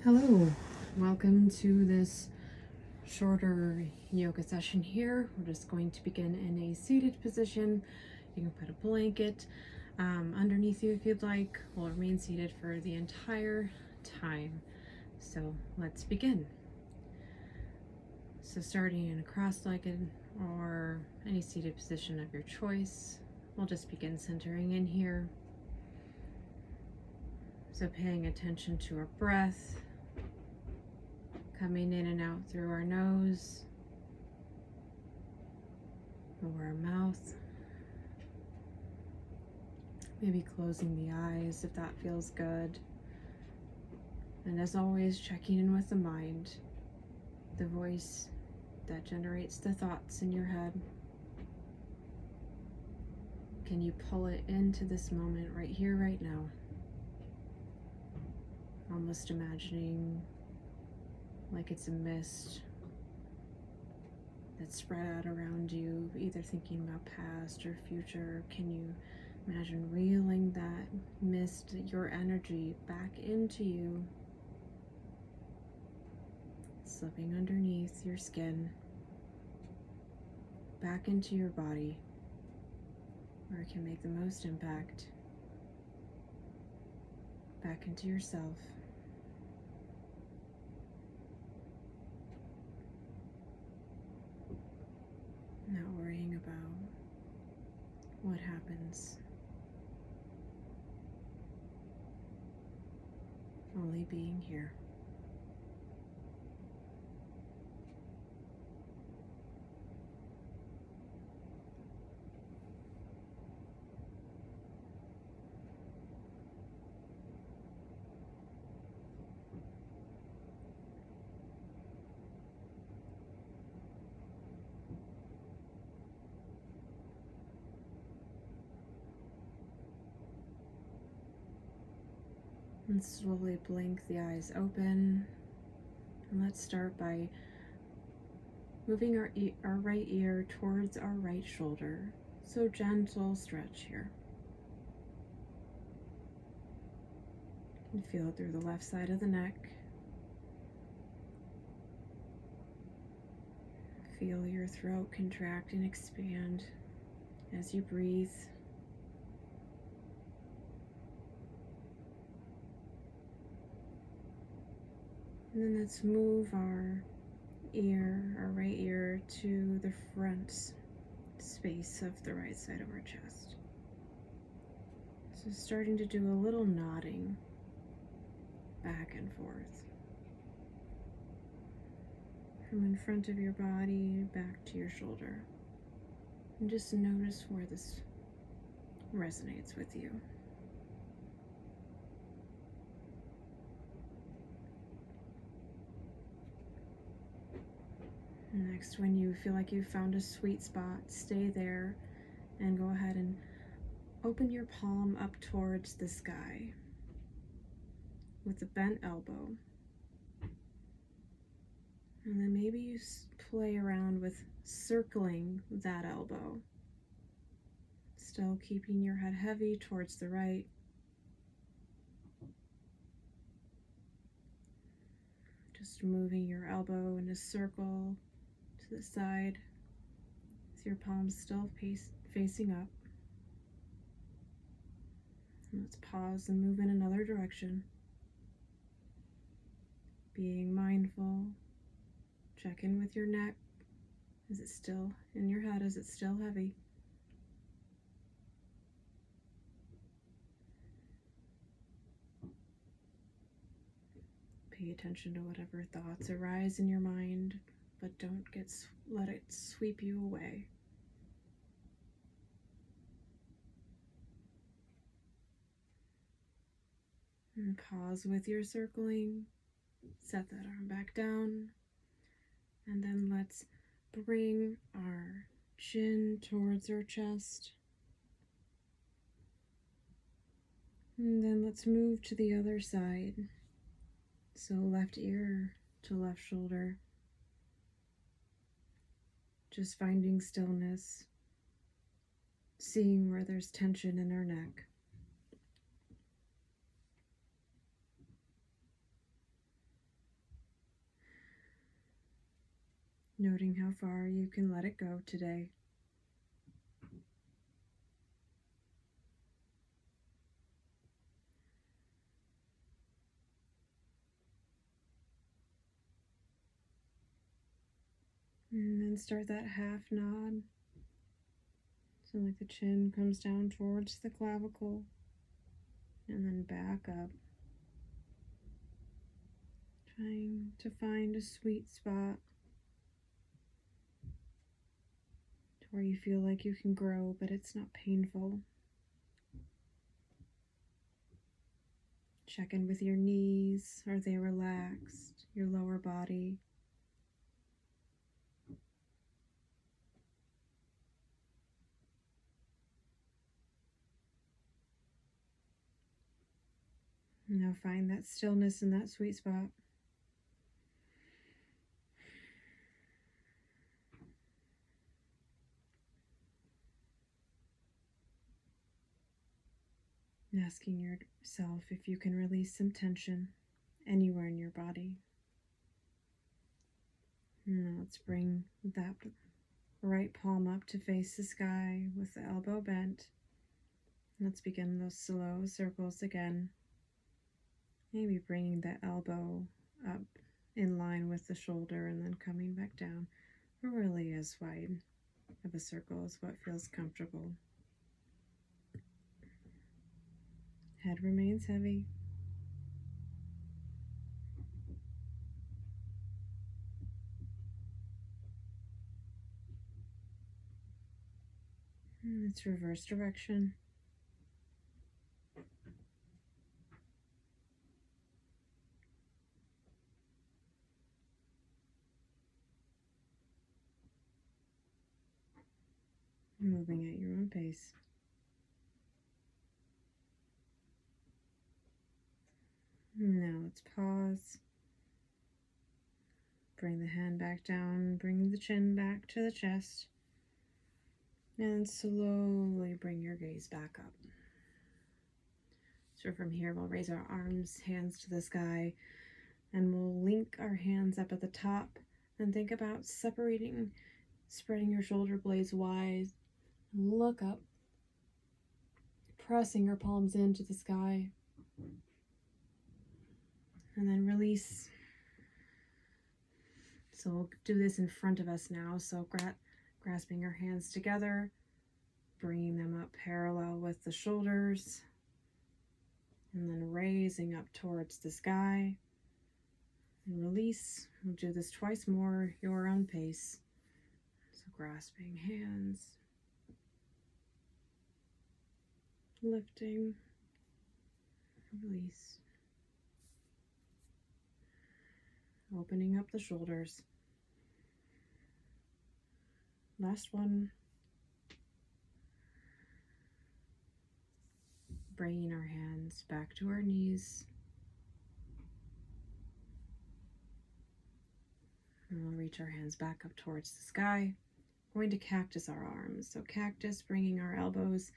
Hello, welcome to this shorter yoga session here. We're just going to begin in a seated position. You can put a blanket underneath you if you'd like. We'll remain seated for the entire time. So let's begin. So starting in a cross-legged or any seated position of your choice, we'll just begin centering in here. So paying attention to our breath, coming in and out through our nose, over our mouth, maybe closing the eyes if that feels good. And as always, checking in with the mind, the voice that generates the thoughts in your head. Can you pull it into this moment right here, right now? Almost imagining like it's a mist that's spread out around you, either thinking about past or future. Can you imagine reeling that mist, your energy, back into you, slipping underneath your skin, back into your body, where it can make the most impact, back into yourself. Not worrying about what happens, only being here. And slowly blink the eyes open. And let's start by moving our right ear towards our right shoulder. So gentle stretch here. You can feel it through the left side of the neck. Feel your throat contract and expand as you breathe. And then let's move our right ear to the front space of the right side of our chest. So starting to do a little nodding back and forth from in front of your body back to your shoulder. And just notice where this resonates with you. Next, when you feel like you've found a sweet spot, stay there and go ahead and open your palm up towards the sky with a bent elbow. And then maybe you play around with circling that elbow, still keeping your head heavy towards the right. Just moving your elbow in a circle to the side with your palms still facing up. And let's pause and move in another direction. Being mindful, check in with your neck. Is it still in your head? Is it still heavy? Pay attention to whatever thoughts arise in your mind, but don't let it sweep you away. And pause with your circling. Set that arm back down. And then let's bring our chin towards our chest. And then let's move to the other side. So left ear to left shoulder. Just finding stillness, seeing where there's tension in our neck. Noting how far you can let it go today. And then start that half nod. So like the chin comes down towards the clavicle and then back up. Trying to find a sweet spot to where you feel like you can grow, but it's not painful. Check in with your knees. Are they relaxed? Your lower body. Now find that stillness in that sweet spot. Asking yourself if you can release some tension anywhere in your body. Now let's bring that right palm up to face the sky with the elbow bent. Let's begin those slow circles again. Maybe bringing the elbow up in line with the shoulder and then coming back down. Really as wide of a circle as what feels comfortable. Head remains heavy. And it's reverse direction. Moving at your own pace. Now let's pause. Bring the hand back down, bring the chin back to the chest, and slowly bring your gaze back up. So from here, we'll raise our arms, hands to the sky, and we'll link our hands up at the top and think about spreading your shoulder blades wide. Look up, pressing your palms into the sky, and then release. So we'll do this in front of us now. So grasping our hands together, bringing them up parallel with the shoulders, and then raising up towards the sky, and release. We'll do this twice more, your own pace. So grasping hands, lifting, release. Opening up the shoulders. Last one. Bringing our hands back to our knees. And we'll reach our hands back up towards the sky. We're going to cactus our arms. So cactus, bringing our elbows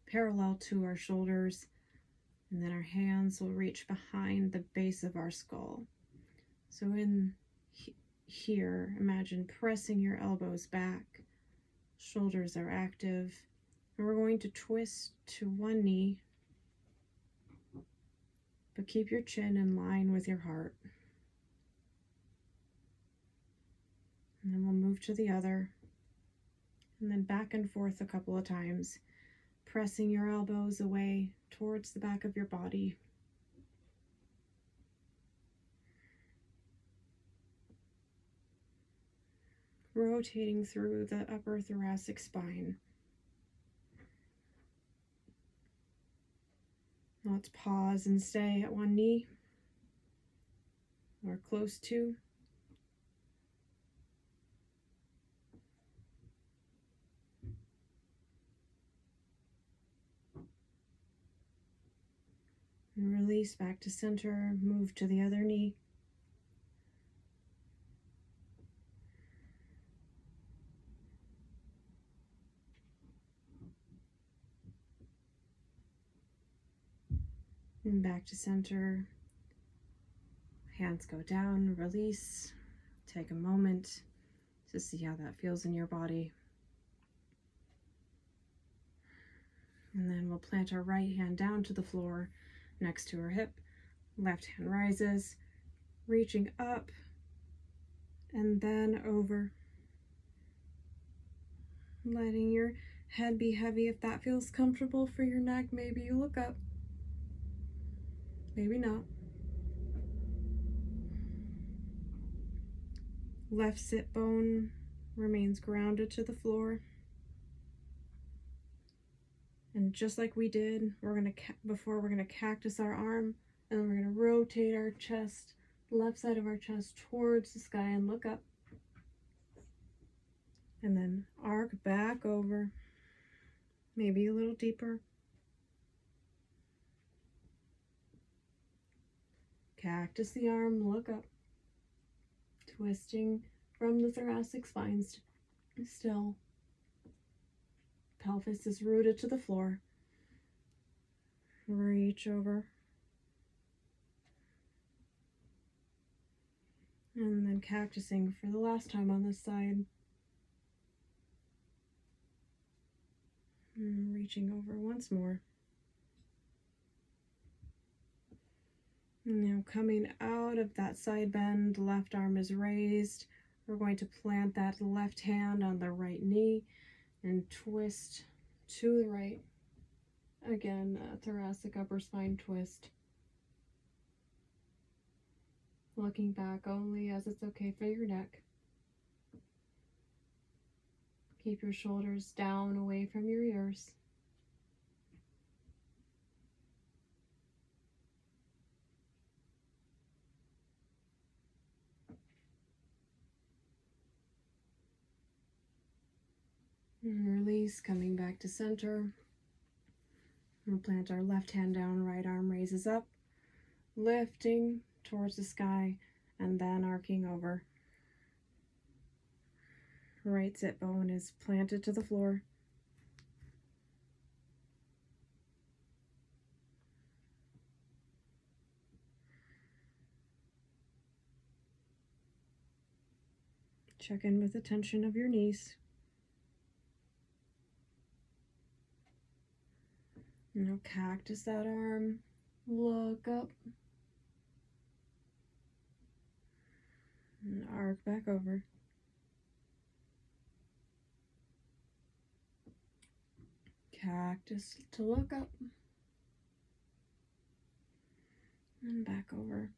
parallel to our shoulders. And then our hands will reach behind the base of our skull. So in here, imagine pressing your elbows back. Shoulders are active. And we're going to twist to one knee, but keep your chin in line with your heart. And then we'll move to the other. And then back and forth a couple of times, pressing your elbows away towards the back of your body. Rotating through the upper thoracic spine. Now let's pause and stay at one knee or close to. And release back to center, move to the other knee. And back to center. Hands go down, release. Take a moment to see how that feels in your body. And then we'll plant our right hand down to the floor next to our hip. Left hand rises, reaching up and then over. Letting your head be heavy. If that feels comfortable for your neck, maybe you look up. Maybe not. Left sit bone remains grounded to the floor. And just like we did, we're gonna cactus our arm, and then we're gonna rotate our chest, left side of our chest towards the sky and look up. And then arc back over, maybe a little deeper. Cactus the arm, look up. Twisting from the thoracic spine still. Pelvis is rooted to the floor. Reach over. And then cactusing for the last time on this side. And reaching over once more. Now coming out of that side bend, left arm is raised. We're going to plant that left hand on the right knee and twist to the right. Again, thoracic upper spine twist. Looking back only as it's okay for your neck. Keep your shoulders down away from your ears. And release, coming back to center. We'll plant our left hand down, right arm raises up, lifting towards the sky, and then arcing over. Right sit bone is planted to the floor. Check in with the tension of your knees. Now cactus that arm, look up, and arc back over. Cactus to look up, and back over.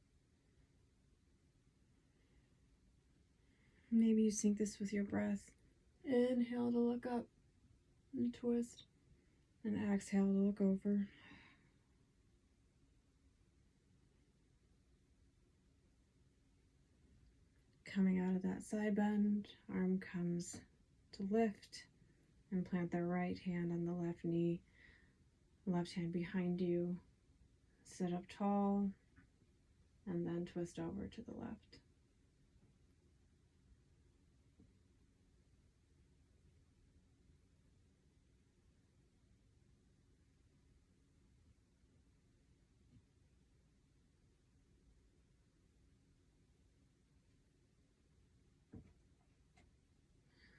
Maybe you sync this with your breath. Inhale to look up and twist. And exhale to look over. Coming out of that side bend, arm comes to lift and plant the right hand on the left knee, left hand behind you. Sit up tall and then twist over to the left.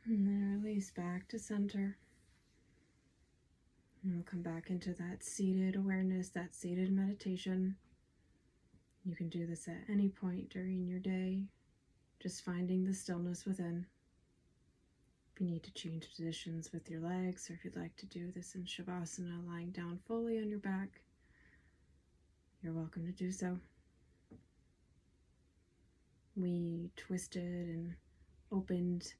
And then release back to center. And we'll come back into that seated awareness, that seated meditation. You can do this at any point during your day, just finding the stillness within. If you need to change positions with your legs, or if you'd like to do this in Shavasana, lying down fully on your back, you're welcome to do so. We twisted and opened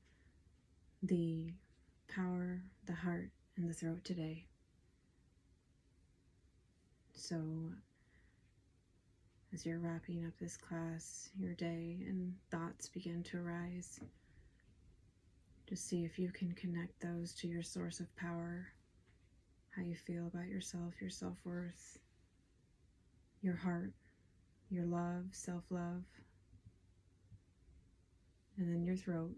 the power, the heart, and the throat today. So as you're wrapping up this class, your day, and thoughts begin to arise, just see if you can connect those to your source of power, how you feel about yourself, your self-worth, your heart, your love, self-love, and then your throat,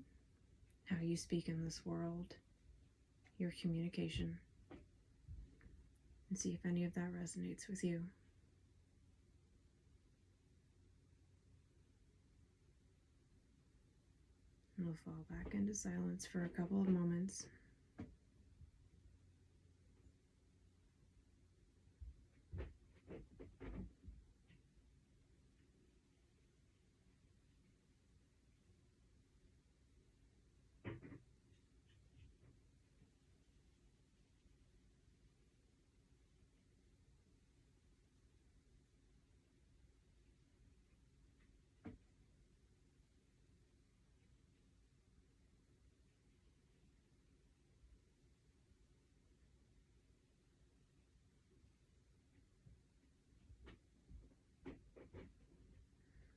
how you speak in this world, your communication, and see if any of that resonates with you. we'll fall back into silence for a couple of moments.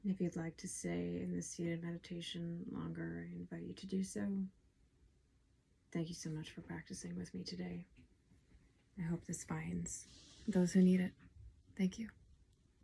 If you'd like to stay in this seated meditation longer, I invite you to do so. Thank you so much for practicing with me today. I hope this finds those who need it. Thank you.